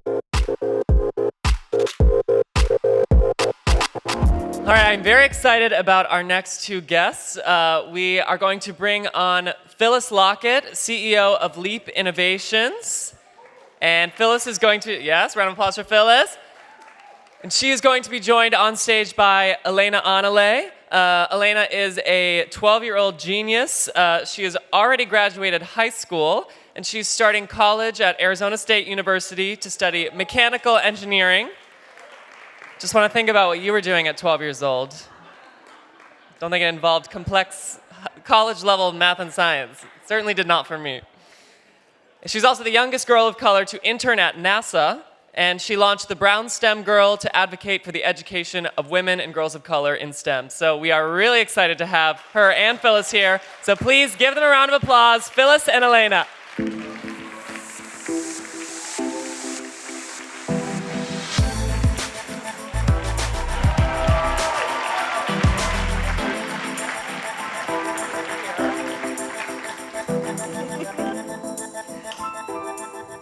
All right, I'm very excited about our next two guests. We are going to bring on Phyllis Lockett, CEO of Leap Innovations. And Phyllis is going to, yes, round of applause for Phyllis. And she is going to be joined on stage by Alena Analeigh. Alena is a 12-year-old genius. She has already graduated high school, and she's starting college at Arizona State University to study mechanical engineering. Just want to think about what you were doing at 12 years old. Don't think it involved complex college-level math and science. It certainly did not for me. She's also the youngest girl of color to intern at NASA, and she launched the Brown STEM Girl to advocate for the education of women and girls of color in STEM. So we are really excited to have her and Phyllis here. So please give them a round of applause, Phyllis and Alena.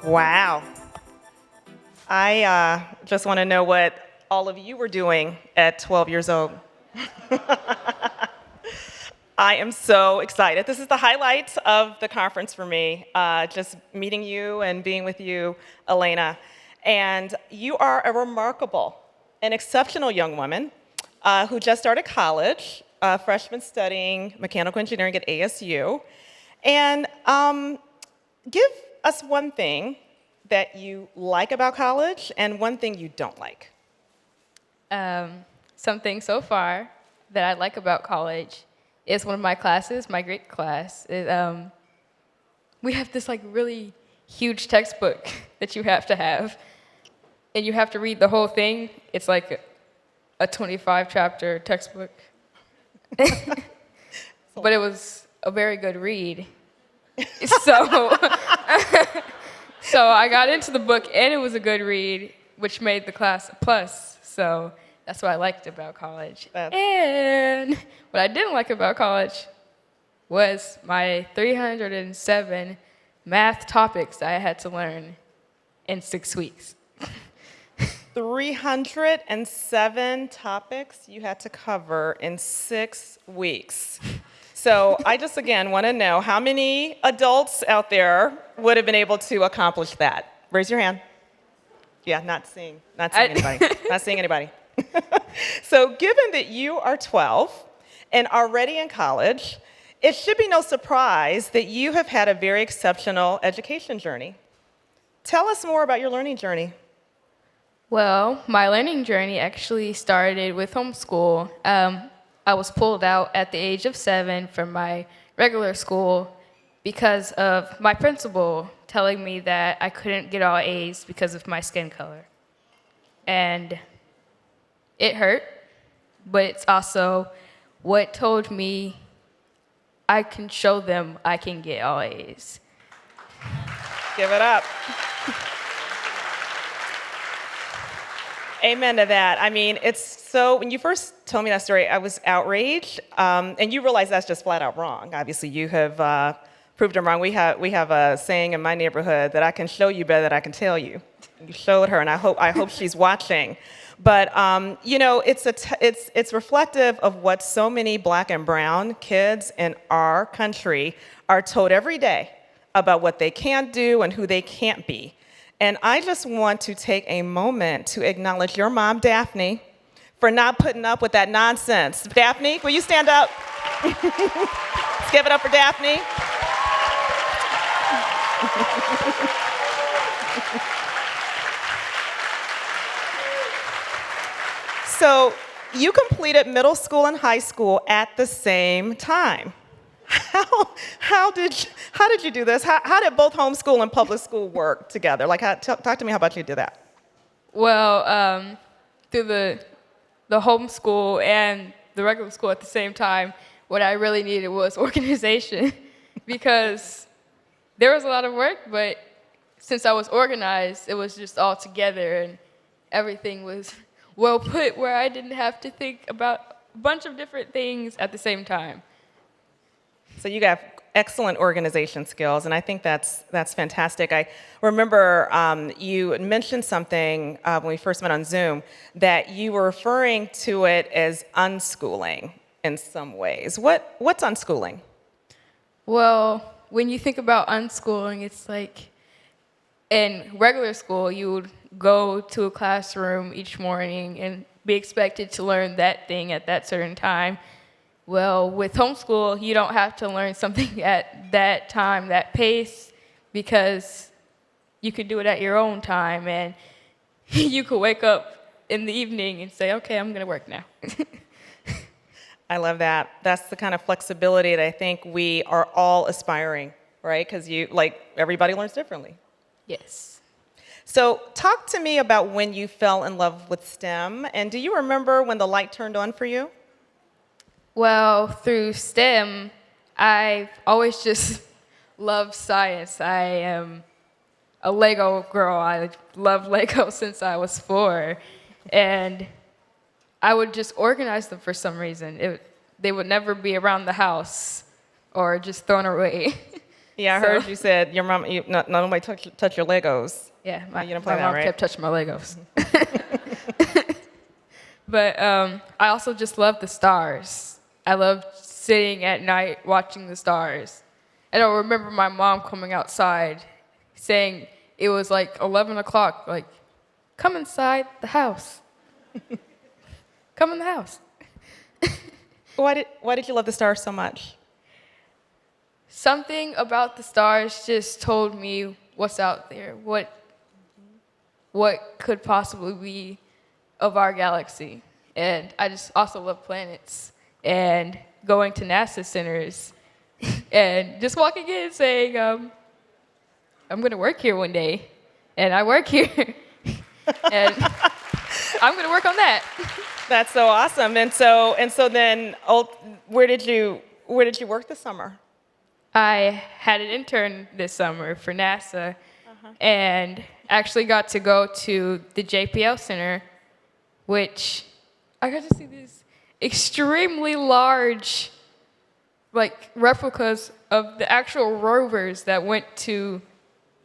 Wow. I just want to know what all of you were doing at 12 years old. I am so excited. This is the highlight of the conference for me, just meeting you and being with you, Alena. And you are a remarkable and exceptional young woman who just started college, a freshman studying mechanical engineering at ASU. And give us one thing that you like about college and one thing you don't like. Something so far that I like about college is one of my classes, my Greek class. We have this like really huge textbook that you have to have, and you have to read the whole thing. It's like a 25-chapter textbook. But it was a very good read. So I got into the book, and it was a good read, which made the class a plus. So that's what I liked about college. And what I didn't like about college was my 307 math topics that I had to learn in 6 weeks. 307 topics you had to cover in 6 weeks. So I just, again, want to know how many adults out there would have been able to accomplish that? Raise your hand. Yeah, not seeing anybody. Not seeing anybody. So given that you are 12 and already in college, it should be no surprise that you have had a very exceptional education journey. Tell us more about your learning journey. Well, my learning journey actually started with homeschool. I was pulled out at the age of 7 from my regular school because of my principal telling me that I couldn't get all A's because of my skin color. And it hurt, but it's also what told me I can show them I can get all A's. Give it up. Amen to that. I mean, it's so, when you first told me that story, I was outraged, and you realize that's just flat out wrong. Obviously, you have proved them wrong. We have a saying in my neighborhood that I can show you better than I can tell you. You showed her, and I hope she's watching. But you know, it's reflective of what so many black and brown kids in our country are told every day about what they can't do and who they can't be. And I just want to take a moment to acknowledge your mom, Daphne, for not putting up with that nonsense. Daphne, will you stand up? Let's give it up for Daphne. So you completed middle school and high school at the same time. How did you do this? How did both homeschool and public school work together? Like, talk to me how about you did that. Well, through the homeschool and the regular school at the same time, what I really needed was organization because there was a lot of work, but since I was organized, it was just all together and everything was well put where I didn't have to think about a bunch of different things at the same time. So you got excellent organization skills, and I think that's fantastic. I remember you mentioned something when we first met on Zoom, that you were referring to it as unschooling in some ways. What's unschooling? Well, when you think about unschooling, it's like in regular school, you would go to a classroom each morning and be expected to learn that thing at that certain time. Well, with homeschool, you don't have to learn something at that time, that pace, because you can do it at your own time, and you could wake up in the evening and say, okay, I'm going to work now. I love that. That's the kind of flexibility that I think we are all aspiring, right? Because everybody learns differently. Yes. So talk to me about when you fell in love with STEM, and do you remember when the light turned on for you? Well, through STEM, I've always just loved science. I am a Lego girl. I love Lego since I was 4. And I would just organize them for some reason. They would never be around the house or just thrown away. Yeah, I heard you said your mom, nobody touch your Legos. Yeah, my you play mom that, right? kept touching my Legos. But I also just love the stars. I love sitting at night watching the stars. And I remember my mom coming outside saying it was like 11 o'clock, like, come inside the house. Come in the house. Why did you love the stars so much? Something about the stars just told me what's out there, what could possibly be of our galaxy. And I just also love planets and going to NASA centers and just walking in and saying, I'm going to work here one day, and I work here, and I'm going to work on that. That's so awesome. And so then, where did you work this summer? I had an intern this summer for NASA, and actually got to go to the JPL Center, which I got to see these extremely large, replicas of the actual rovers that went to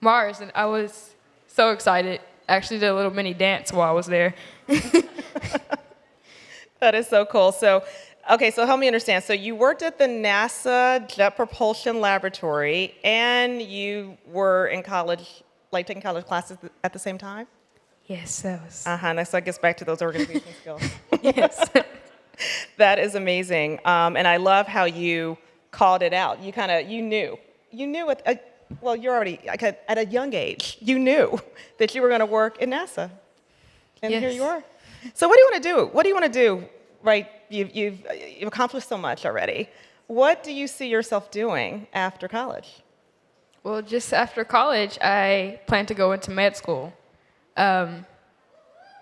Mars, and I was so excited. I actually did a little mini dance while I was there. That is so cool. So help me understand. So you worked at the NASA Jet Propulsion Laboratory, and you were in college, taking college classes at the same time? Yes, that was. So it gets back to those organization skills. Yes. That is amazing. And I love how you called it out. You knew. You knew you're already, at a young age, you knew that you were going to work in NASA. And Yes. here you are. So what do you want to do? What do you want to do? Right, you've accomplished so much already. What do you see yourself doing after college? Well, just after college, I plan to go into med school. I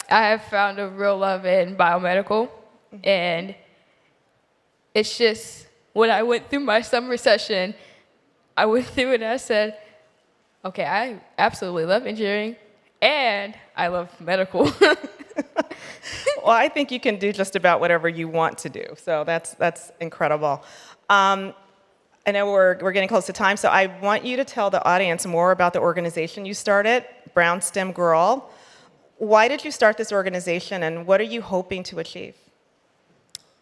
have found a real love in biomedical, and it's just when I went through my summer session, I went through it and I said, okay, I absolutely love engineering, and I love medical. Well, I think you can do just about whatever you want to do, so that's incredible. I know we're getting close to time, so I want you to tell the audience more about the organization you started, Brown STEM Girl. Why did you start this organization, and what are you hoping to achieve?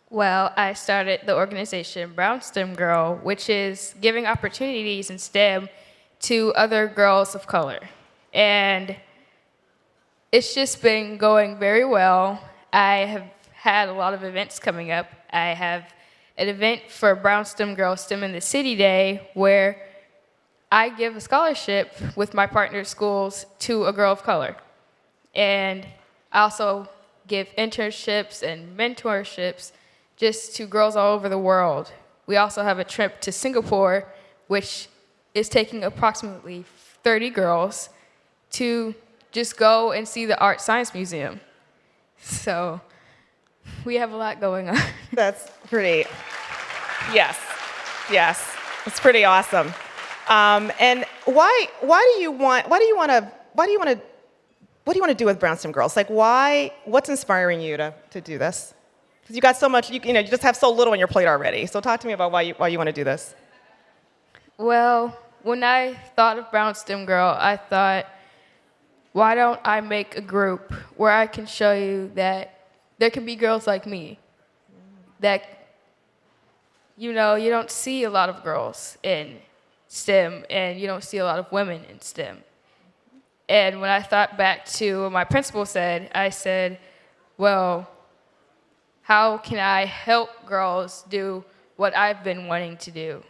Well, I started the organization Brown STEM Girl, which is giving opportunities in STEM to other girls of color. And it's just been going very well. I have had a lot of events coming up. I have an event for Brown STEM Girl STEM in the City Day where I give a scholarship with my partner schools to a girl of color. And I also give internships and mentorships just to girls all over the world. We also have a trip to Singapore, which is taking approximately 30 girls to just go and see the Art Science Museum. So we have a lot going on. That's pretty, yes, it's pretty awesome. And why do you want to do with Brown STEM Girls? What's inspiring you to do this? Because you got so much, you just have so little on your plate already. So talk to me about why you want to do this. Well, when I thought of Brown STEM Girl, I thought, why don't I make a group where I can show you that there can be girls like me, that, you don't see a lot of girls in STEM, and you don't see a lot of women in STEM. And when I thought back to what my principal said, I said, well, how can I help girls do what I've been wanting to do?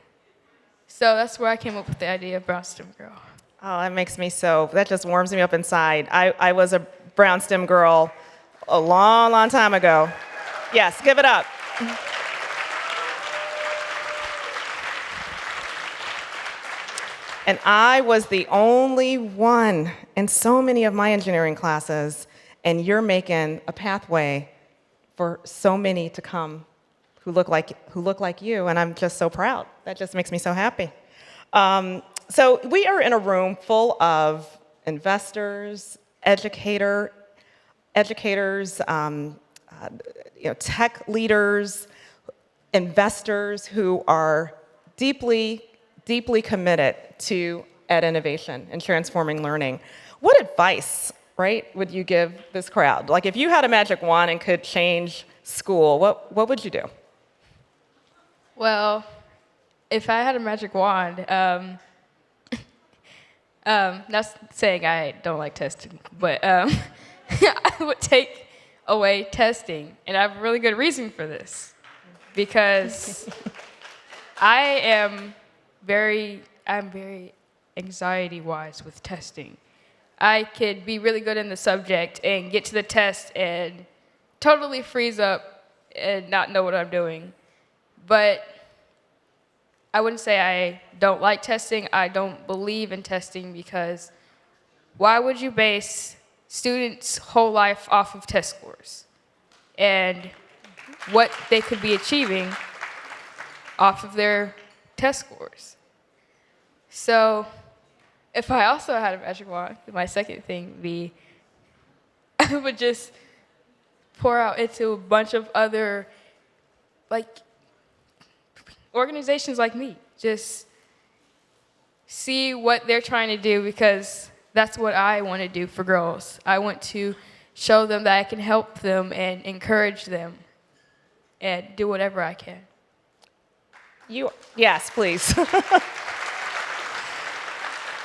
So that's where I came up with the idea of Brown STEM Girl. Oh, that just warms me up inside. I was a Brown STEM girl a long, long time ago. Yes, give it up. And I was the only one in so many of my engineering classes, and you're making a pathway for so many to come who look like you, and I'm just so proud. That just makes me so happy. So we are in a room full of investors, educators, tech leaders, investors who are deeply, deeply committed to ed innovation and transforming learning. What advice, right, would you give this crowd? Like, if you had a magic wand and could change school, what would you do? Well, if I had a magic wand, not saying I don't like testing, but I would take away testing, and I have a really good reason for this, because I'm very anxiety-wise with testing. I could be really good in the subject and get to the test and totally freeze up and not know what I'm doing. But I wouldn't say I don't like testing. I don't believe in testing, because why would you base students' whole life off of test scores and what they could be achieving off of their test scores? So if I also had a magic wand, my second thing would be I would just pour out into a bunch of other organizations like me. Just see what they're trying to do, because that's what I want to do for girls. I want to show them that I can help them and encourage them and do whatever I can. Yes, please.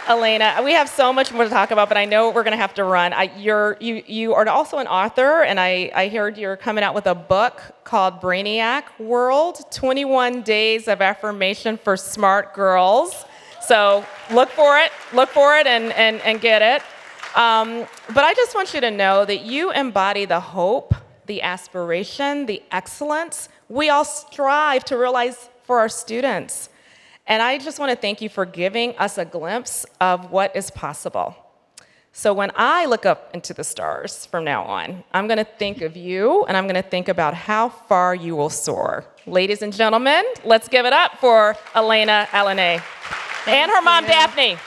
Alena, we have so much more to talk about, but I know we're going to have to run. You are also an author, and I heard you're coming out with a book called Brainiac World, 21 Days of Affirmation for Smart Girls. So look for it and get it. But I just want you to know that you embody the hope, the aspiration, the excellence we all strive to realize for our students. And I just want to thank you for giving us a glimpse of what is possible. So when I look up into the stars from now on, I'm going to think of you, and I'm going to think about how far you will soar. Ladies and gentlemen, let's give it up for Alena Analeigh and her mom, Daphne.